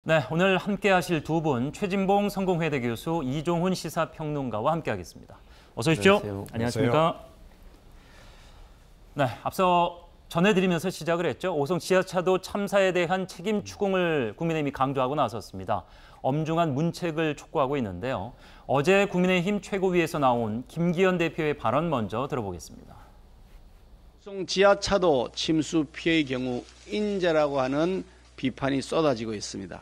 네, 오늘 함께 하실 두 분, 최진봉 성공회대 교수, 이종훈 시사평론가와 함께 하겠습니다. 어서 오십시오. 안녕하세요. 안녕하십니까. 네, 앞서 전해드리면서 시작을 했죠. 오송 지하차도 참사에 대한 책임 추궁을 국민의힘이 강조하고 나섰습니다. 엄중한 문책을 촉구하고 있는데요. 어제 국민의힘 최고위에서 나온 김기현 대표의 발언 먼저 들어보겠습니다. 오송 지하차도 침수 피해의 경우 인재라고 하는 비판이 쏟아지고 있습니다.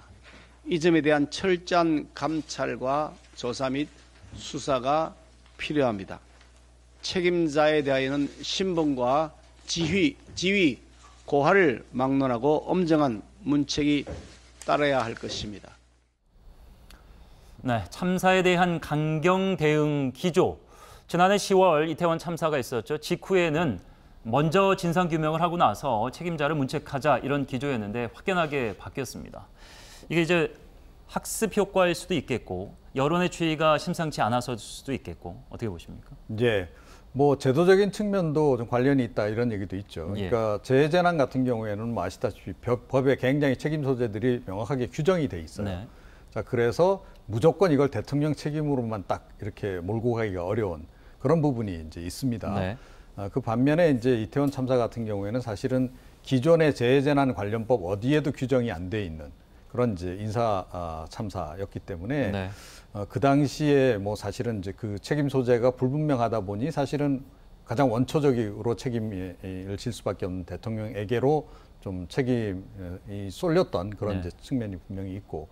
이 점에 대한 철저한 감찰과 조사 및 수사가 필요합니다. 책임자에 대하여는 신분과 지위, 고하를 막론하고 엄정한 문책이 따라야 할 것입니다. 네, 참사에 대한 강경 대응 기조. 지난해 10월 이태원 참사가 있었죠. 직후에는 먼저 진상규명을 하고 나서 책임자를 문책하자 이런 기조였는데 확연하게 바뀌었습니다. 이게 이제 학습 효과일 수도 있겠고 여론의 추이가 심상치 않아서일 수도 있겠고 어떻게 보십니까? 예, 뭐 제도적인 측면도 좀 관련이 있다 이런 얘기도 있죠. 그러니까 재해재난 같은 경우에는 뭐 아시다시피 법에 굉장히 책임 소재들이 명확하게 규정이 돼 있어요. 네. 자, 그래서 무조건 이걸 대통령 책임으로만 딱 이렇게 몰고 가기가 어려운 그런 부분이 이제 있습니다. 네. 그 반면에 이제 이태원 참사 같은 경우에는 사실은 기존의 재해재난 관련법 어디에도 규정이 안 돼 있는 그런 이제 인사 참사였기 때문에 네. 그 당시에 뭐 사실은 이제 그 책임 소재가 불분명하다 보니 사실은 가장 원초적으로 책임을 질 수밖에 없는 대통령에게로 좀 책임이 쏠렸던 그런 이제 측면이 분명히 있고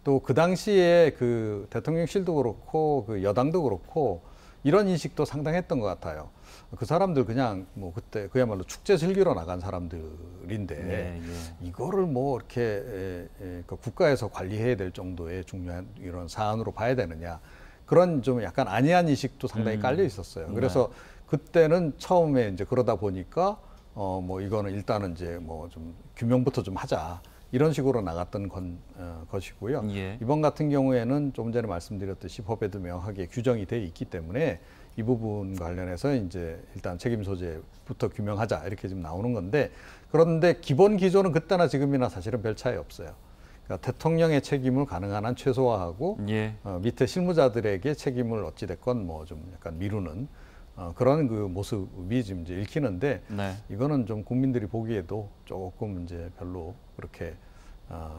또 그 당시에 그 대통령실도 그렇고 그 여당도 그렇고 이런 인식도 상당했던 것 같아요. 그 사람들 그냥 뭐 그때 그야말로 축제 즐기러 나간 사람들인데 이거를 뭐 이렇게 국가에서 관리해야 될 정도의 중요한 이런 사안으로 봐야 되느냐 그런 좀 약간 안이한 인식도 상당히 깔려 있었어요. 그래서 그때는 처음에 이제 그러다 보니까 뭐 이거는 일단은 이제 뭐 좀 규명부터 좀 하자. 이런 식으로 나갔던 것이고요. 이번 같은 경우에는 조금 전에 말씀드렸듯이 법에도 명확하게 규정이 돼 있기 때문에 이 부분 관련해서 이제 일단 책임 소재부터 규명하자 이렇게 지금 나오는 건데 그런데 기본 기조는 그때나 지금이나 사실은 별 차이 없어요. 그러니까 대통령의 책임을 가능한 한 최소화하고 밑에 실무자들에게 책임을 어찌됐건 뭐 좀 약간 미루는 그런 그 모습이 지금 이제 읽히는데 이거는 좀 국민들이 보기에도 조금 이제 별로 그렇게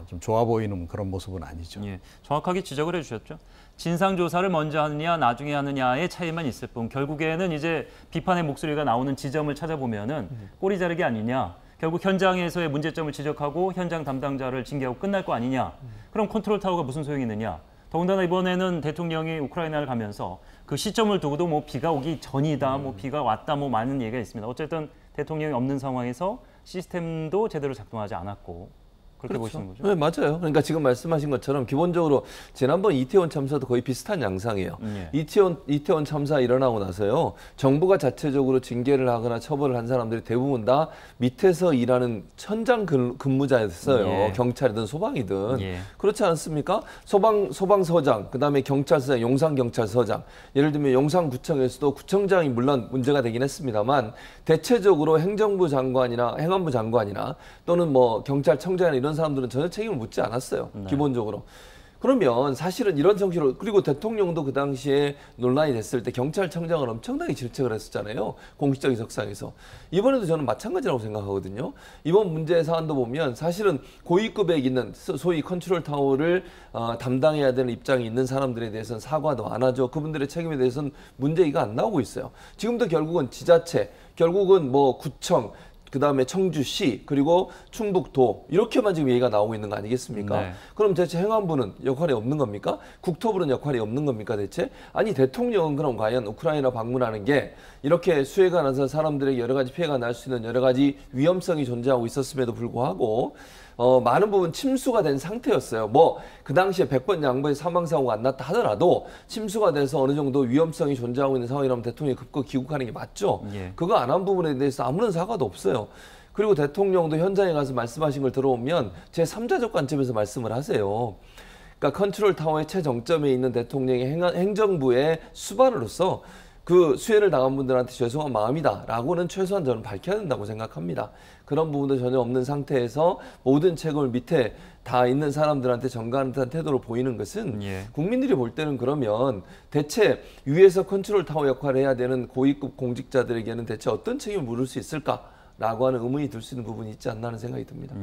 좀 좋아 보이는 그런 모습은 아니죠. 정확하게 지적을 해주셨죠. 진상조사를 먼저 하느냐 나중에 하느냐의 차이만 있을 뿐 결국에는 이제 비판의 목소리가 나오는 지점을 찾아보면은 꼬리 자르기 아니냐. 결국 현장에서의 문제점을 지적하고 현장 담당자를 징계하고 끝날 거 아니냐. 그럼 컨트롤 타워가 무슨 소용이 있느냐. 더군다나 이번에는 대통령이 우크라이나를 가면서 그 시점을 두고도 뭐 비가 오기 전이다, 뭐 비가 왔다, 뭐 많은 얘기가 있습니다. 어쨌든 대통령이 없는 상황에서 시스템도 제대로 작동하지 않았고 그렇게 보시는 거죠? 네, 맞아요. 그러니까 지금 말씀하신 것처럼 기본적으로 지난번 이태원 참사도 거의 비슷한 양상이에요. 이태원 참사 일어나고 나서요. 정부가 자체적으로 징계를 하거나 처벌을 한 사람들이 대부분 다 밑에서 일하는 현장 근무자였어요. 경찰이든 소방이든. 그렇지 않습니까? 소방서장, 그다음에 경찰서장, 용산경찰서장. 예를 들면 용산구청에서도 구청장이 물론 문제가 되긴 했습니다만 대체적으로 행정부 장관이나 행안부 장관이나 또는 뭐 경찰청장이나 이런 사람들은 전혀 책임을 묻지 않았어요. 기본적으로. 그러면 사실은 이런 정치로 그리고 대통령도 그 당시에 논란이 됐을 때 경찰청장을 엄청나게 질책을 했었잖아요. 공식적인 석상에서. 이번에도 저는 마찬가지라고 생각하거든요. 이번 문제 사안도 보면 사실은 고위급에 있는 소위 컨트롤 타워를 담당해야 되는 입장이 있는 사람들에 대해서는 사과도 안 하죠. 그분들의 책임에 대해서는 문제가 안 나오고 있어요. 지금도 결국은 지자체, 결국은 뭐 구청, 그다음에 청주시 그리고 충북도 이렇게만 지금 얘기가 나오고 있는 거 아니겠습니까? 그럼 대체 행안부는 역할이 없는 겁니까? 국토부는 역할이 없는 겁니까 대체? 아니 대통령은 그럼 과연 우크라이나 방문하는 게 이렇게 수해가 나서 사람들에게 여러 가지 피해가 날 수 있는 여러 가지 위험성이 존재하고 있었음에도 불구하고 많은 부분 침수가 된 상태였어요. 뭐 그 당시에 100번 양보의 사망사고가 안 났다 하더라도 침수가 돼서 어느 정도 위험성이 존재하고 있는 상황이라면 대통령이 급거 귀국하는 게 맞죠. 그거 안 한 부분에 대해서 아무런 사과도 없어요. 그리고 대통령도 현장에 가서 말씀하신 걸 들어오면 제3자적 관점에서 말씀을 하세요. 그러니까 컨트롤 타워의 최정점에 있는 대통령의 행정부의 수반으로서 그 수혜를 당한 분들한테 죄송한 마음이다라고는 최소한 저는 밝혀야 된다고 생각합니다. 그런 부분도 전혀 없는 상태에서 모든 책임을 밑에 다 있는 사람들한테 전가하는 듯한 태도로 보이는 것은 국민들이 볼 때는 그러면 대체 위에서 컨트롤 타워 역할을 해야 되는 고위급 공직자들에게는 대체 어떤 책임을 물을 수 있을까라고 하는 의문이 들 수 있는 부분이 있지 않나 하는 생각이 듭니다.